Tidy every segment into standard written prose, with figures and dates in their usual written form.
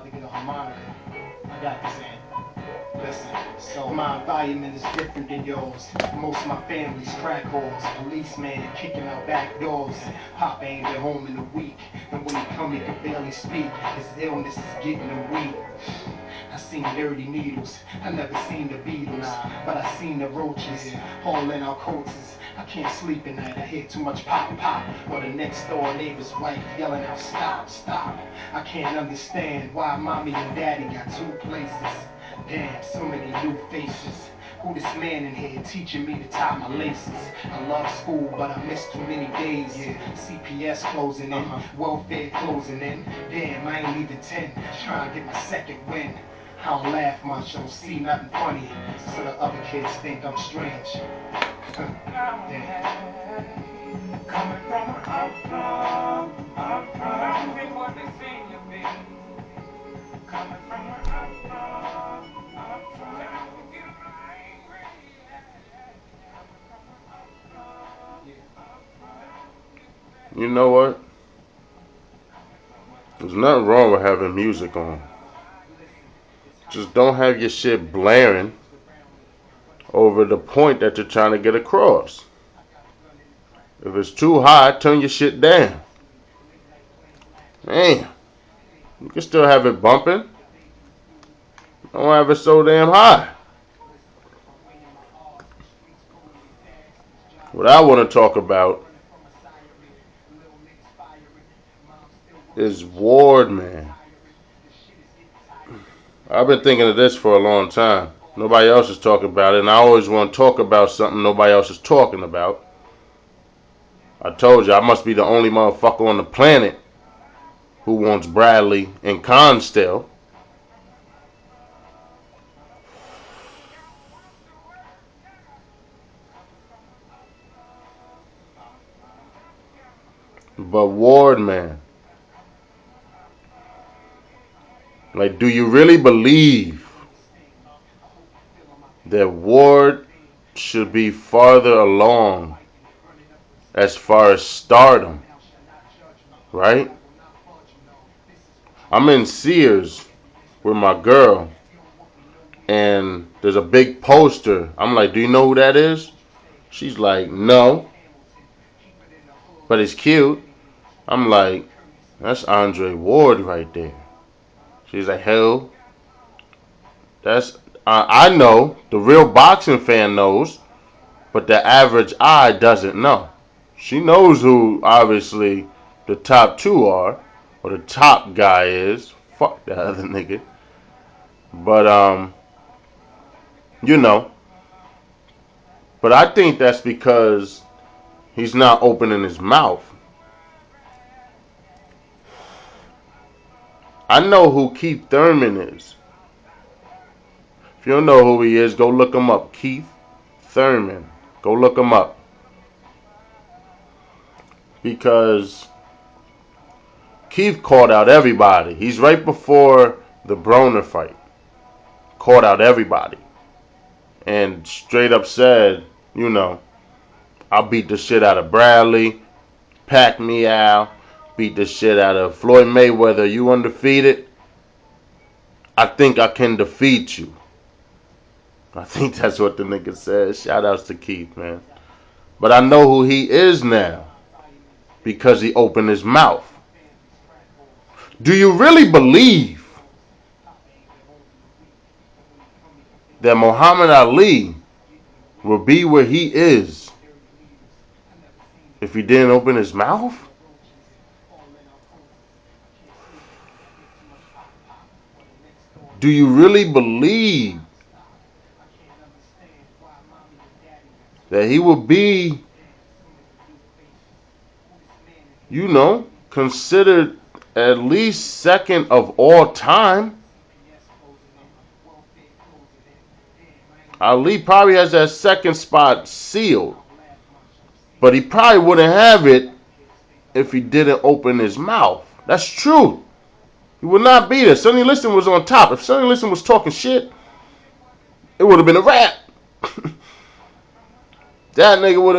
about to get a harmonica. I got this, man. Listen, so my environment is different than yours. Most of my family's crack whores, policeman kicking out back doors. Papa ain't been home in a week, and when he come, he can barely speak. His illness is getting him weak. I seen dirty needles, I never seen the Beatles, but I seen the roaches, all in our coats. I can't sleep at night, I hear too much pop pop, or the next door neighbor's wife yelling out stop, stop. I can't understand why mommy and daddy got two places. Damn, so many new faces. Who this man in here teaching me to tie my laces? I love school, but I miss too many days. CPS closing in, welfare closing in. Damn, I ain't even 10, trying to get my second win. I don't laugh much, don't see nothing funny, so the other kids think I'm strange. Damn. Coming from up from what they seem to be. Coming from up from get angry. You know what? There's nothing wrong with having music on. Just don't have your shit blaring over the point that you're trying to get across. If it's too high, turn your shit down. Man, you can still have it bumping. Don't have it so damn high. What I want to talk about is Ward, man. I've been thinking of this for a long time. Nobody else is talking about it, and I always want to talk about something nobody else is talking about. I told you, I must be the only motherfucker on the planet who wants Bradley and Con still. But Ward, man, like, do you really believe that Ward should be farther along as far as stardom, right? I'm in Sears with my girl, and there's a big poster. I'm like, do you know who that is? She's like, no, but it's cute. I'm like, that's Andre Ward right there. She's like, hell, that's I know. The real boxing fan knows, but the average eye doesn't know. She knows who, obviously, the top two are, or the top guy is. Fuck that other nigga. But, you know. But I think that's because he's not opening his mouth. I know who Keith Thurman is. If you don't know who he is, go look him up. Keith Thurman. Go look him up. Because Keith called out everybody. He's right before the Broner fight. Called out everybody. And straight up said, you know, I'll beat the shit out of Bradley, Pacquiao, beat the shit out of Floyd Mayweather. You undefeated? I think I can defeat you. I think that's what the nigga said. Shout outs to Keith, man. But I know who he is now because he opened his mouth. Do you really believe that Muhammad Ali will be where he is if he didn't open his mouth? Do you really believe that he will be, you know, considered at least second of all time? Ali probably has that second spot sealed, but he probably wouldn't have it if he didn't open his mouth. That's true. He would not be there. Sonny Liston was on top. If Sonny Liston was talking shit, it would have been a wrap. That nigga would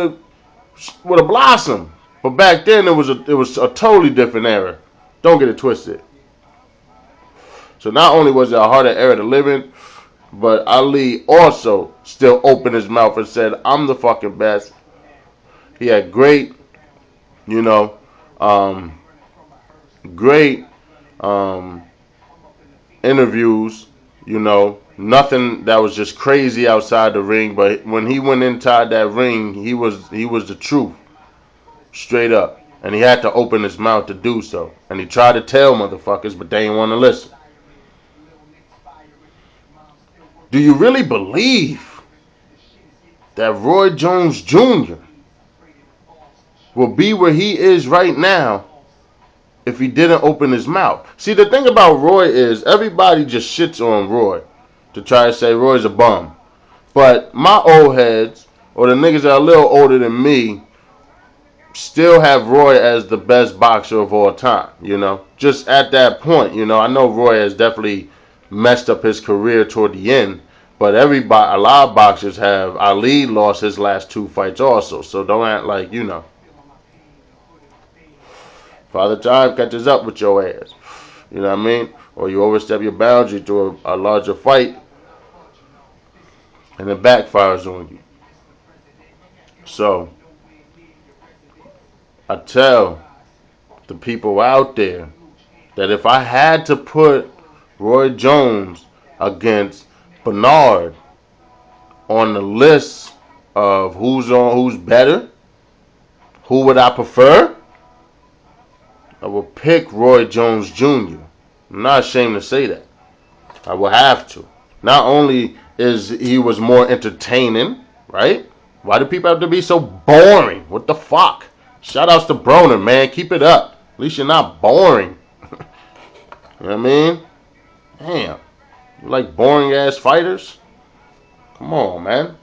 have blossomed. But back then it was a totally different era. Don't get it twisted. So not only was it a harder era to live in, but Ali also still opened his mouth and said, "I'm the fucking best." He had great, you know, um, great um, interviews. You know, nothing that was just crazy outside the ring. But when he went inside that ring, he was the truth, straight up. And he had to open his mouth to do so. And he tried to tell motherfuckers, but they didn't want to listen. Do you really believe that Roy Jones Jr. will be where he is right now if he didn't open his mouth? See, the thing about Roy is everybody just shits on Roy to try to say Roy's a bum. But my old heads, or the niggas that are a little older than me, still have Roy as the best boxer of all time, you know? Just at that point, you know, I know Roy has definitely messed up his career toward the end, but everybody, a lot of boxers have. Ali lost his last 2 fights also, so don't act like, you know. Father Time catches up with your ass, you know what I mean? Or you overstep your boundary through a larger fight, and it backfires on you. So, I tell the people out there that if I had to put Roy Jones against Bernard on the list of who's better, who would I prefer? I would pick Roy Jones Jr. I'm not ashamed to say that. I will have to. Not only is he was more entertaining, right? Why do people have to be so boring? What the fuck? Shout outs to Broner, man. Keep it up. At least you're not boring. You know what I mean? Damn. You like boring ass fighters? Come on, man.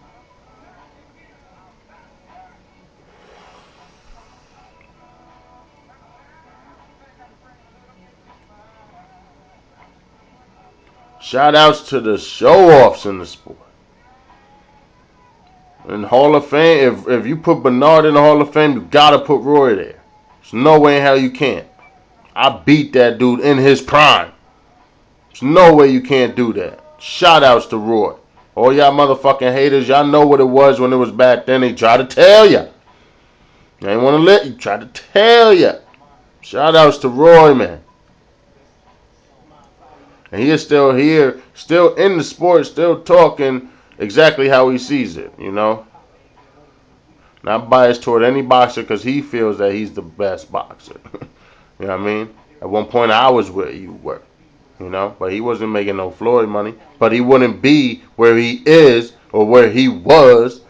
Shout outs to the show offs in the sport. In Hall of Fame, if you put Bernard in the Hall of Fame, you gotta put Roy there. There's no way in hell you can't. I beat that dude in his prime. There's no way you can't do that. Shout outs to Roy. All y'all motherfucking haters, y'all know what it was when it was back then. They tried to tell ya. They ain't want to let you. Try to tell ya. Shout outs to Roy, man. And he is still here, still in the sport, still talking exactly how he sees it, you know. Not biased toward any boxer because he feels that he's the best boxer. You know what I mean? At one point I was where you were, you know, but he wasn't making no Floyd money. But he wouldn't be where he is or where he was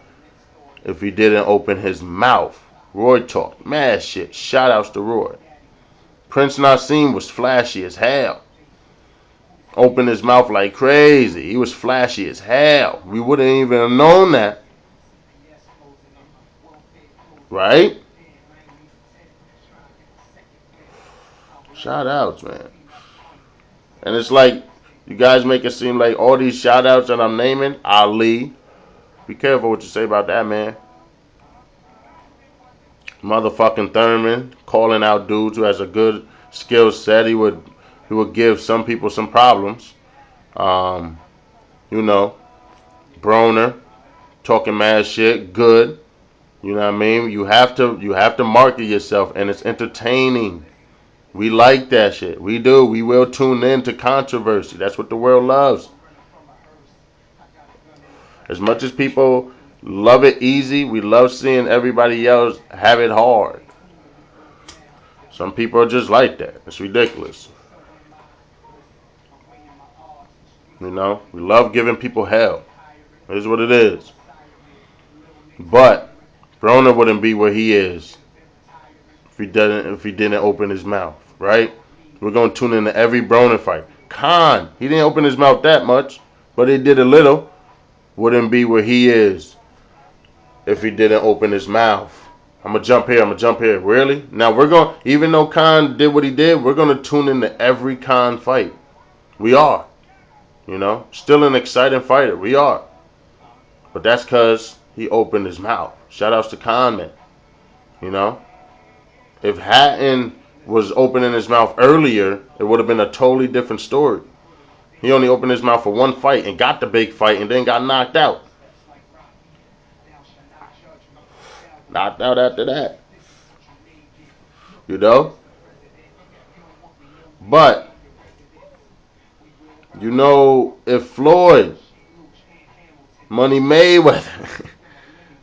if he didn't open his mouth. Roy talked mad shit. Shout outs to Roy. Prince Nassim was flashy as hell. Opened his mouth like crazy. He was flashy as hell. We wouldn't even have known that. Right? Shout outs, man. And it's like you guys make it seem like all these shout outs that I'm naming, Ali. Be careful what you say about that, man. Motherfucking Thurman calling out dudes who has a good skill set. He would give some people some problems. Um, you know, Broner talking mad shit, good. You know what I mean? You have to market yourself, and it's entertaining. We like that shit. We do. We will tune in to controversy. That's what the world loves. As much as people love it easy, we love seeing everybody else have it hard. Some people are just like that. It's ridiculous. You know, we love giving people hell. It is what it is. But Broner wouldn't be where he is if he didn't open his mouth, right? We're gonna tune into every Broner fight. Khan, he didn't open his mouth that much, but he did a little. Wouldn't be where he is if he didn't open his mouth. I'm gonna jump here. I'm gonna jump here. Really? Now we're gonna, even though Khan did what he did, we're gonna tune into every Khan fight. We are. You know, still an exciting fighter. We are. But that's because he opened his mouth. Shout outs to Khan, man. You know, if Hatton was opening his mouth earlier, it would have been a totally different story. He only opened his mouth for one fight and got the big fight and then got knocked out. Knocked out after that. You know? But, if Floyd, Money Mayweather,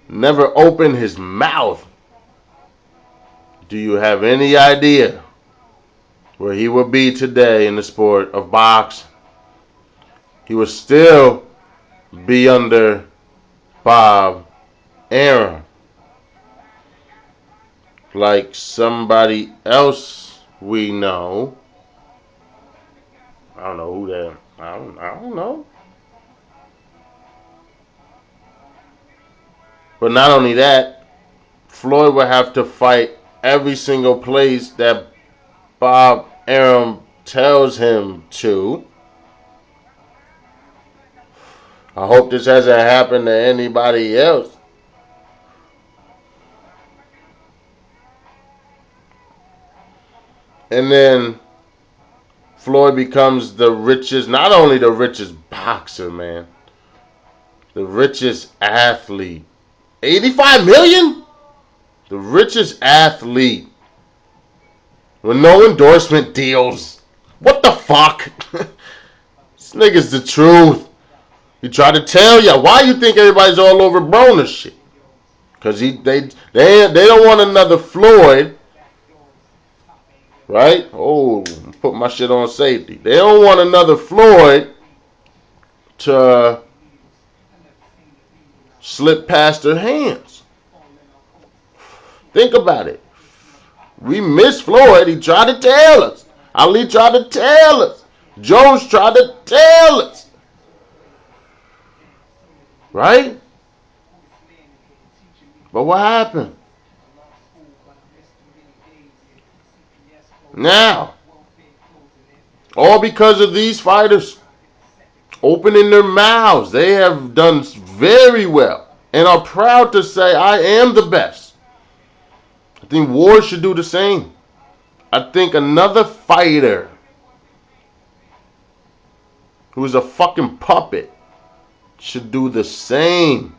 never opened his mouth, do you have any idea where he would be today in the sport of boxing? He would still be under Bob Arum, like somebody else we know. I don't know who that. I don't know. But not only that, Floyd would have to fight every single place that Bob Arum tells him to. I hope this hasn't happened to anybody else. And then Floyd becomes the richest, not only the richest boxer, man, the richest athlete. 85 million? The richest athlete with no endorsement deals. What the fuck? This nigga's the truth. He tried to tell ya. Why you think everybody's all over Broner shit? Because they don't want another Floyd, right? Oh, put my shit on safety. They don't want another Floyd to slip past their hands. Think about it. We miss Floyd. He tried to tell us. Ali tried to tell us. Jones tried to tell us. Right? But what happened? Now, all because of these fighters opening their mouths. They have done very well and are proud to say, I am the best. I think Ward should do the same. I think another fighter who is a fucking puppet should do the same.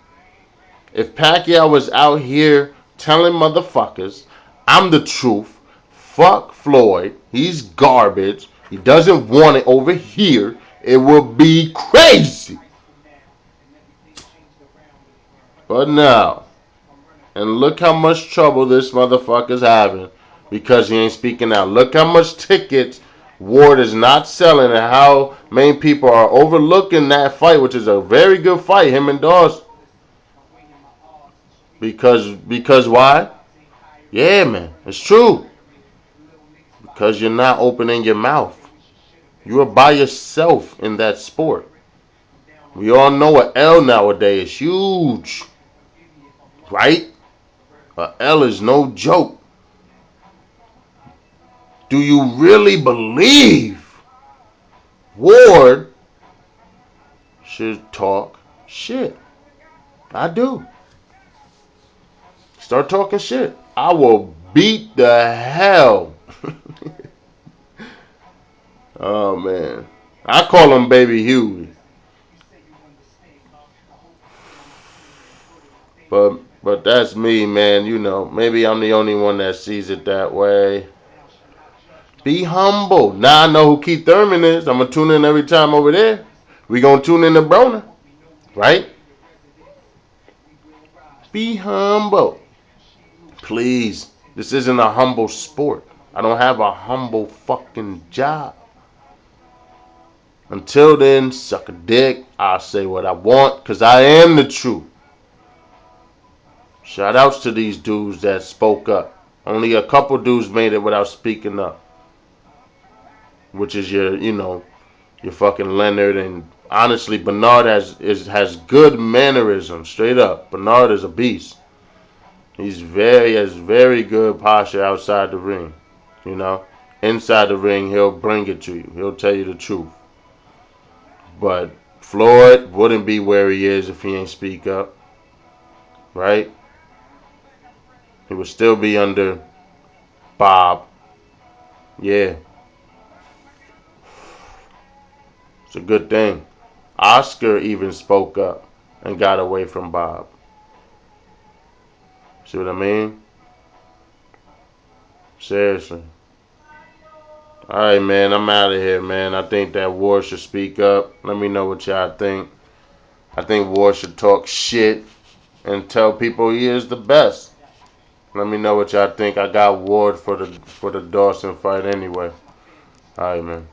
If Pacquiao was out here telling motherfuckers, I'm the truth, fuck Floyd, he's garbage, he doesn't want it over here, it will be crazy. But now, and look how much trouble this motherfucker's having because he ain't speaking out. Look how much tickets Ward is not selling and how many people are overlooking that fight, which is a very good fight, him and Dawes. Because why? Yeah, man, it's true. Because you're not opening your mouth. You are by yourself in that sport. We all know an L nowadays is huge. Right? A L is no joke. Do you really believe Ward should talk shit? I do. Start talking shit. I will beat the hell. Oh, man. I call him Baby Huey. But that's me, man. Maybe I'm the only one that sees it that way. Be humble. Now I know who Keith Thurman is. I'm going to tune in every time over there. We going to tune in to Broner. Right? Be humble. Please. This isn't a humble sport. I don't have a humble fucking job. Until then, suck a dick. I'll say what I want because I am the truth. Shout outs to these dudes that spoke up. Only a couple dudes made it without speaking up. Which is your fucking Leonard, and honestly Bernard has good mannerisms, straight up. Bernard is a beast. He has very good posture outside the ring. Inside the ring he'll bring it to you. He'll tell you the truth. But Floyd wouldn't be where he is if he ain't speak up. Right? He would still be under Bob. Yeah. It's a good thing. Oscar even spoke up and got away from Bob. See what I mean? Seriously. Alright, man, I'm out of here, man. I think that War should speak up. Let me know what y'all think. I think War should talk shit and tell people he is the best. Let me know what y'all think. I got Ward for the Dawson fight anyway. Alright, man.